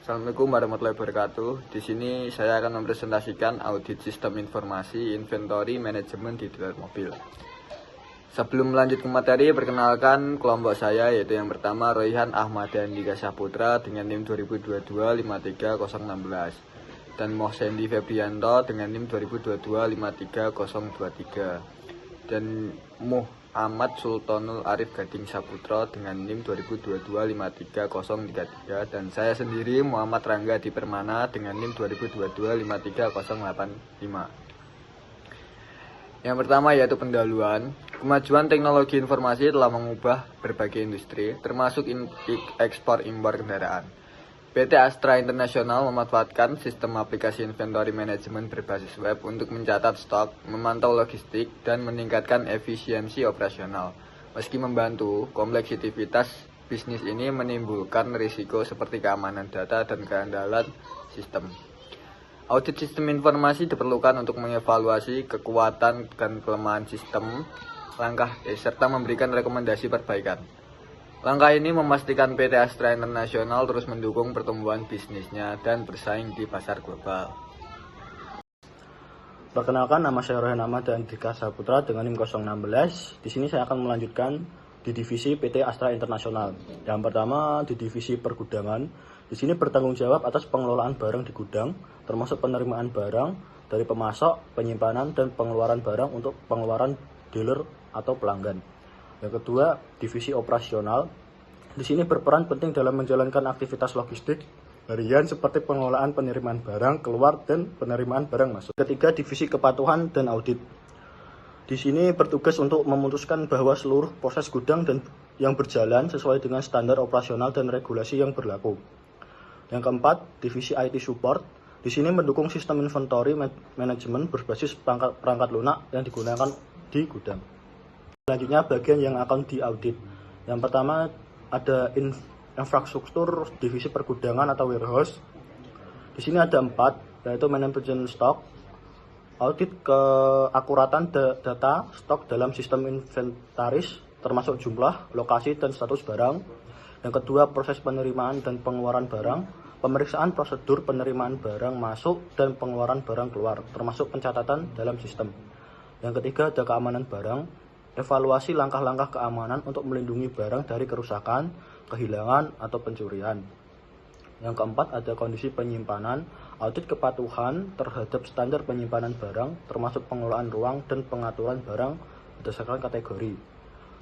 Assalamualaikum warahmatullahi wabarakatuh. Di sini saya akan mempresentasikan audit sistem informasi inventory manajemen di dealer mobil. Sebelum melanjut ke materi, perkenalkan kelompok saya, yaitu yang pertama Royhan Ahmad Andika Saputra dengan NIM 2022-53016 dan Mohsendi Febrianto dengan NIM 2022-53023 dan Ahmad Sultanul Arif Gading Saputra dengan NIM 2022-53033 dan saya sendiri Muhammad Rangga Di Permana dengan NIM 2022-53085. Yang pertama yaitu pendahuluan. Kemajuan teknologi informasi telah mengubah berbagai industri, termasuk ekspor impor kendaraan. PT Astra International memanfaatkan sistem aplikasi inventory management berbasis web untuk mencatat stok, memantau logistik, dan meningkatkan efisiensi operasional. Meski membantu, kompleksitas bisnis ini menimbulkan risiko seperti keamanan data dan keandalan sistem. Audit sistem informasi diperlukan untuk mengevaluasi kekuatan dan kelemahan sistem, serta memberikan rekomendasi perbaikan. Langkah ini memastikan PT Astra International terus mendukung pertumbuhan bisnisnya dan bersaing di pasar global. Perkenalkan, nama saya Royhan Ahmad Andika Saputra dengan NIM 016. Di sini saya akan melanjutkan di divisi PT Astra International. Yang pertama di divisi pergudangan. Di sini bertanggung jawab atas pengelolaan barang di gudang, termasuk penerimaan barang dari pemasok, penyimpanan, dan pengeluaran barang untuk pengeluaran dealer atau pelanggan. Yang kedua, divisi operasional. Di sini berperan penting dalam menjalankan aktivitas logistik harian seperti pengelolaan penerimaan barang keluar dan penerimaan barang masuk. Ketiga, divisi kepatuhan dan audit. Di sini bertugas untuk memutuskan bahwa seluruh proses gudang dan yang berjalan sesuai dengan standar operasional dan regulasi yang berlaku. Yang keempat, divisi IT support. Di sini mendukung sistem inventory management berbasis perangkat lunak yang digunakan di gudang. Selanjutnya bagian yang akan diaudit. Yang pertama ada infrastruktur divisi pergudangan atau warehouse. Di sini ada 4, yaitu manajemen stok, audit keakuratan data stok dalam sistem inventaris termasuk jumlah, lokasi, dan status barang. Yang kedua proses penerimaan dan pengeluaran barang, pemeriksaan prosedur penerimaan barang masuk dan pengeluaran barang keluar, termasuk pencatatan dalam sistem. Yang ketiga ada keamanan barang, evaluasi langkah-langkah keamanan untuk melindungi barang dari kerusakan, kehilangan, atau pencurian. Yang keempat ada kondisi penyimpanan, audit kepatuhan terhadap standar penyimpanan barang, termasuk pengelolaan ruang dan pengaturan barang berdasarkan kategori.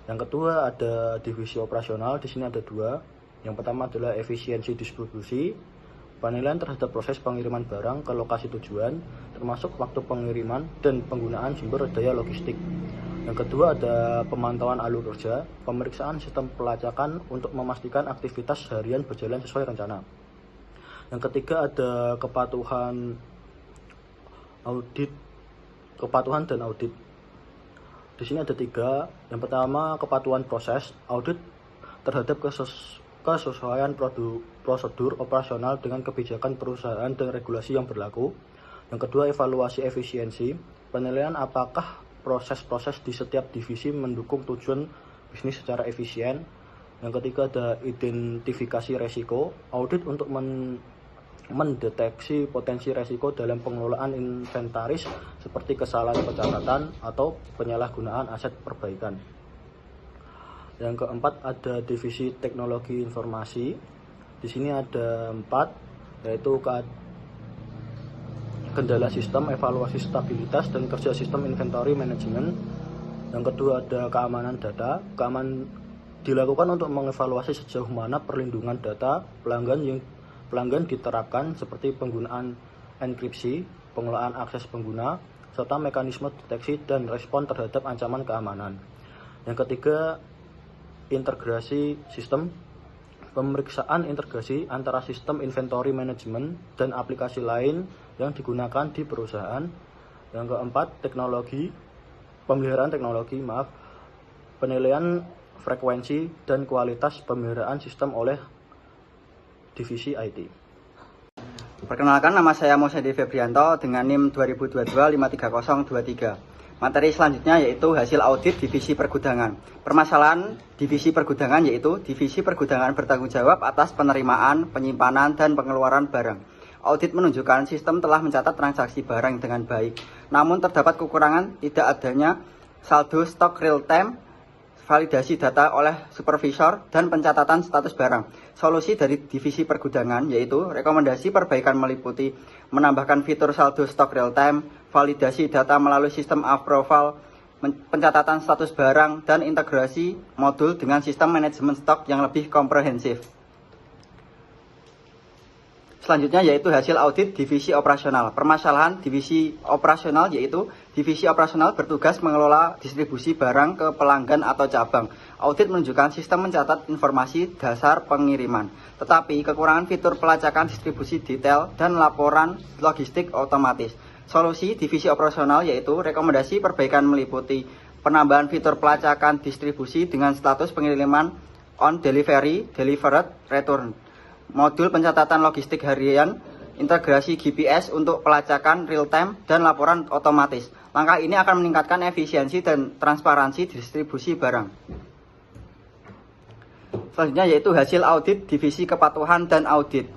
Yang kedua ada divisi operasional, di sini ada 2. Yang pertama adalah efisiensi distribusi, penilaian terhadap proses pengiriman barang ke lokasi tujuan, termasuk waktu pengiriman dan penggunaan sumber daya logistik. Yang kedua ada pemantauan alur kerja, pemeriksaan sistem pelacakan untuk memastikan aktivitas harian berjalan sesuai rencana. Yang ketiga ada kepatuhan dan audit. Di sini ada 3. Yang pertama kepatuhan proses, audit terhadap kesesuaian prosedur operasional dengan kebijakan perusahaan dan regulasi yang berlaku. Yang kedua evaluasi efisiensi, penilaian apakah proses-proses di setiap divisi mendukung tujuan bisnis secara efisien. Yang ketiga ada identifikasi resiko, audit untuk mendeteksi potensi resiko dalam pengelolaan inventaris seperti kesalahan pencatatan atau penyalahgunaan aset perbaikan. Yang keempat ada divisi teknologi informasi. Di sini ada 4, yaitu kendala sistem, evaluasi stabilitas, dan kerja sistem inventory management. Yang kedua ada keamanan data. Keamanan dilakukan untuk mengevaluasi sejauh mana perlindungan data pelanggan diterapkan seperti penggunaan enkripsi, pengelolaan akses pengguna, serta mekanisme deteksi dan respon terhadap ancaman keamanan. Yang ketiga integrasi sistem, pemeriksaan integrasi antara sistem inventory management dan aplikasi lain yang digunakan di perusahaan. Yang keempat pemeliharaan teknologi, penilaian frekuensi dan kualitas pemeliharaan sistem oleh divisi IT. Perkenalkan, nama saya Mohsendi Febrianto dengan NIM 2022-53023 Materi selanjutnya yaitu hasil audit divisi pergudangan. Permasalahan divisi pergudangan yaitu divisi pergudangan bertanggung jawab atas penerimaan, penyimpanan, dan pengeluaran barang. Audit menunjukkan sistem telah mencatat transaksi barang dengan baik, namun terdapat kekurangan tidak adanya saldo stok real time, validasi data oleh supervisor, dan pencatatan status barang. Solusi dari divisi pergudangan yaitu rekomendasi perbaikan meliputi menambahkan fitur saldo stok real time, validasi data melalui sistem approval, pencatatan status barang, dan integrasi modul dengan sistem manajemen stok yang lebih komprehensif. Selanjutnya yaitu hasil audit divisi operasional. Permasalahan divisi operasional yaitu divisi operasional bertugas mengelola distribusi barang ke pelanggan atau cabang. Audit menunjukkan sistem mencatat informasi dasar pengiriman, tetapi kekurangan fitur pelacakan distribusi detail dan laporan logistik otomatis. Solusi divisi operasional yaitu rekomendasi perbaikan meliputi penambahan fitur pelacakan distribusi dengan status pengiriman on delivery, delivered, return, modul pencatatan logistik harian, integrasi GPS untuk pelacakan real time, dan laporan otomatis. Langkah ini akan meningkatkan efisiensi dan transparansi distribusi barang. Selanjutnya yaitu hasil audit divisi kepatuhan dan audit.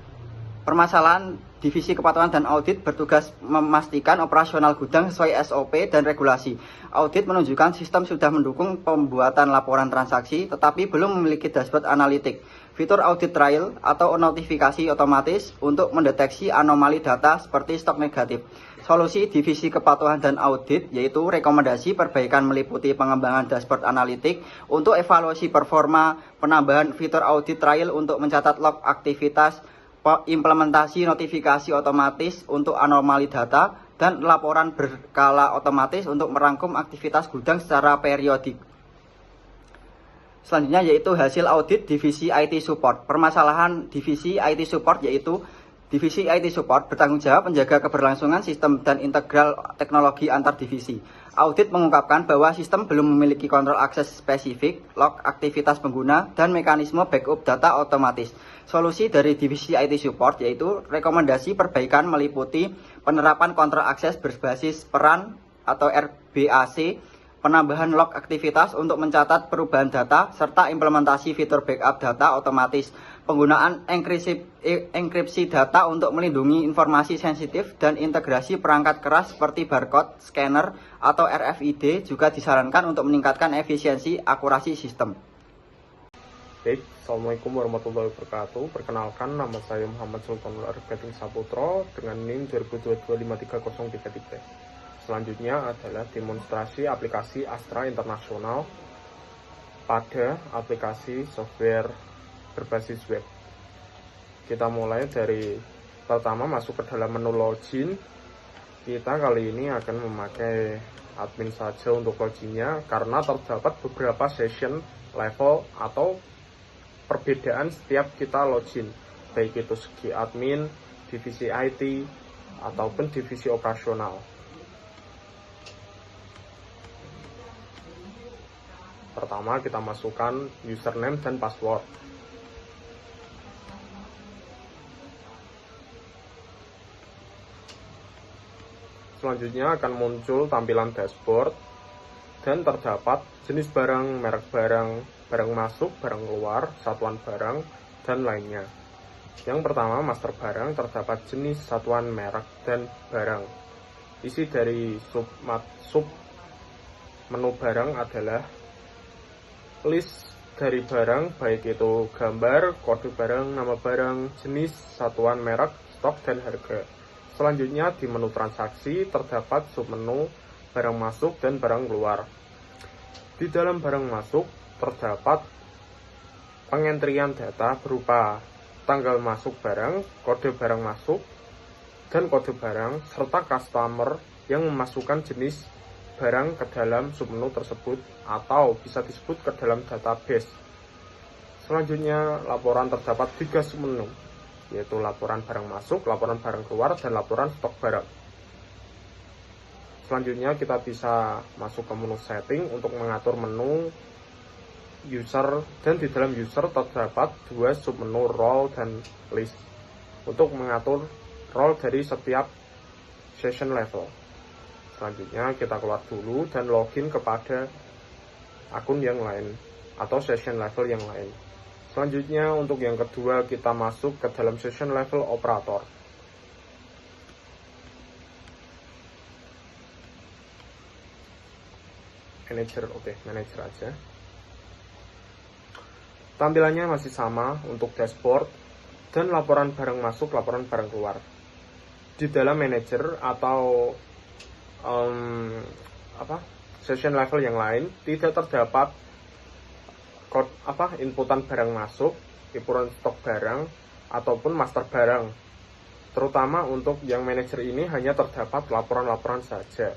Permasalahan divisi kepatuhan dan audit bertugas memastikan operasional gudang sesuai SOP dan regulasi. Audit menunjukkan sistem sudah mendukung pembuatan laporan transaksi, tetapi belum memiliki dashboard analitik, fitur audit trail atau notifikasi otomatis untuk mendeteksi anomali data seperti stok negatif. Solusi divisi kepatuhan dan audit yaitu rekomendasi perbaikan meliputi pengembangan dashboard analitik untuk evaluasi performa, penambahan fitur audit trail untuk mencatat log aktivitas, implementasi notifikasi otomatis untuk anomali data, dan laporan berkala otomatis untuk merangkum aktivitas gudang secara periodik. Selanjutnya yaitu hasil audit divisi IT support. Permasalahan divisi IT support yaitu divisi IT support bertanggung jawab menjaga keberlangsungan sistem dan integral teknologi antar divisi. Audit mengungkapkan bahwa sistem belum memiliki kontrol akses spesifik, log aktivitas pengguna, dan mekanisme backup data otomatis. Solusi dari divisi IT support yaitu rekomendasi perbaikan meliputi penerapan kontrol akses berbasis peran atau RBAC, penambahan log aktivitas untuk mencatat perubahan data, serta implementasi fitur backup data otomatis. Penggunaan enkripsi data untuk melindungi informasi sensitif dan integrasi perangkat keras seperti barcode, scanner, atau RFID juga disarankan untuk meningkatkan efisiensi akurasi sistem. Baik, Assalamualaikum warahmatullahi wabarakatuh. Perkenalkan, nama saya Muhammad Sultanul Arifin Saputro dengan NIM 2022-53033. Selanjutnya adalah demonstrasi aplikasi Astra Internasional pada aplikasi software berbasis web. Kita mulai dari pertama masuk ke dalam menu login. Kita kali ini akan memakai admin saja untuk loginnya karena terdapat beberapa session level atau perbedaan setiap kita login, baik itu segi admin, divisi IT, ataupun divisi operasional. Pertama kita masukkan username dan password. Selanjutnya akan muncul tampilan dashboard dan terdapat jenis barang, merek barang, barang masuk, barang keluar, satuan barang, dan lainnya. Yang pertama, master barang, terdapat jenis, satuan, merek, dan barang. Isi dari sub menu barang adalah list dari barang, baik itu gambar, kode barang, nama barang, jenis, satuan, merek, stok, dan harga. Selanjutnya di menu transaksi terdapat submenu barang masuk dan barang keluar. Di dalam barang masuk terdapat pengentrian data berupa tanggal masuk barang, kode barang masuk, dan kode barang, serta customer yang memasukkan jenis barang ke dalam submenu tersebut atau bisa disebut ke dalam database. Selanjutnya laporan terdapat 3 submenu, yaitu laporan barang masuk, laporan barang keluar, dan laporan stok barang. Selanjutnya kita bisa masuk ke menu setting untuk mengatur menu user, dan di dalam user terdapat 2 submenu role dan list untuk mengatur role dari setiap session level. Selanjutnya kita keluar dulu dan login kepada akun yang lain atau session level yang lain. Selanjutnya untuk yang kedua kita masuk ke dalam session level operator. Manager, oke, manager aja. Tampilannya masih sama untuk dashboard dan laporan barang masuk, laporan barang keluar. Di dalam manager atau session level yang lain tidak terdapat inputan barang masuk, inputan stok barang ataupun master barang. Terutama untuk yang manager ini hanya terdapat laporan-laporan saja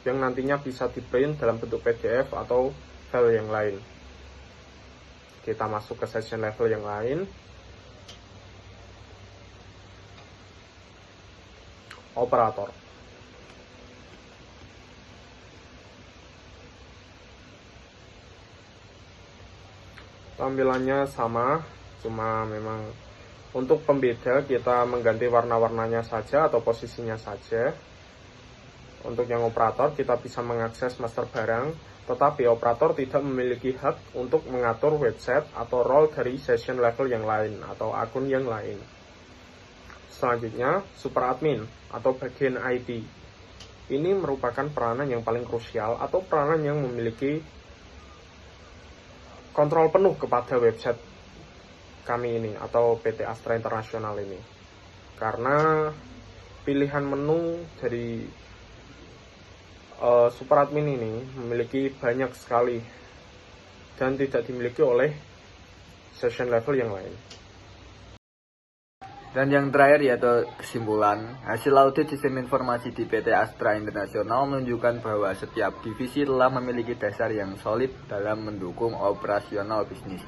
yang nantinya bisa di-print dalam bentuk PDF atau file yang lain. Kita masuk ke session level yang lain. Operator. Tampilannya sama, cuma memang untuk pembeda kita mengganti warna-warnanya saja atau posisinya saja. Untuk yang operator kita bisa mengakses master barang, tetapi operator tidak memiliki hak untuk mengatur website atau role dari session level yang lain atau akun yang lain. Selanjutnya, super admin atau bagian IT. Ini merupakan peranan yang paling krusial atau peranan yang memiliki kontrol penuh kepada website kami ini atau PT Astra International ini. Karena pilihan menu dari super admin ini memiliki banyak sekali dan tidak dimiliki oleh session level yang lain. Dan yang terakhir yaitu kesimpulan, hasil audit sistem informasi di PT Astra International menunjukkan bahwa setiap divisi telah memiliki dasar yang solid dalam mendukung operasional bisnis.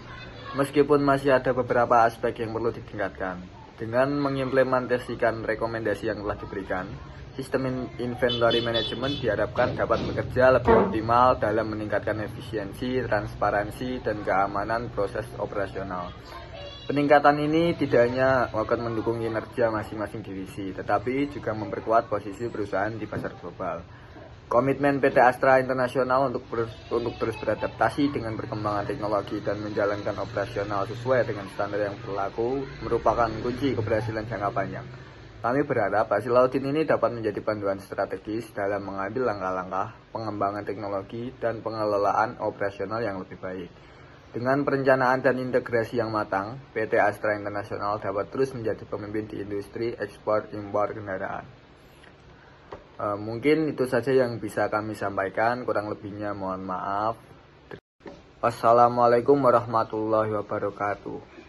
Meskipun masih ada beberapa aspek yang perlu ditingkatkan. Dengan mengimplementasikan rekomendasi yang telah diberikan, sistem inventory management diharapkan dapat bekerja lebih optimal dalam meningkatkan efisiensi, transparansi, dan keamanan proses operasional. Peningkatan ini tidak hanya akan mendukung kinerja masing-masing divisi, tetapi juga memperkuat posisi perusahaan di pasar global. Komitmen PT Astra International untuk terus beradaptasi dengan perkembangan teknologi dan menjalankan operasional sesuai dengan standar yang berlaku merupakan kunci keberhasilan jangka panjang. Kami berharap hasil audit ini dapat menjadi panduan strategis dalam mengambil langkah-langkah pengembangan teknologi dan pengelolaan operasional yang lebih baik. Dengan perencanaan dan integrasi yang matang, PT Astra International dapat terus menjadi pemimpin di industri ekspor-impor kendaraan. Mungkin itu saja yang bisa kami sampaikan, kurang lebihnya mohon maaf. Wassalamualaikum warahmatullahi wabarakatuh.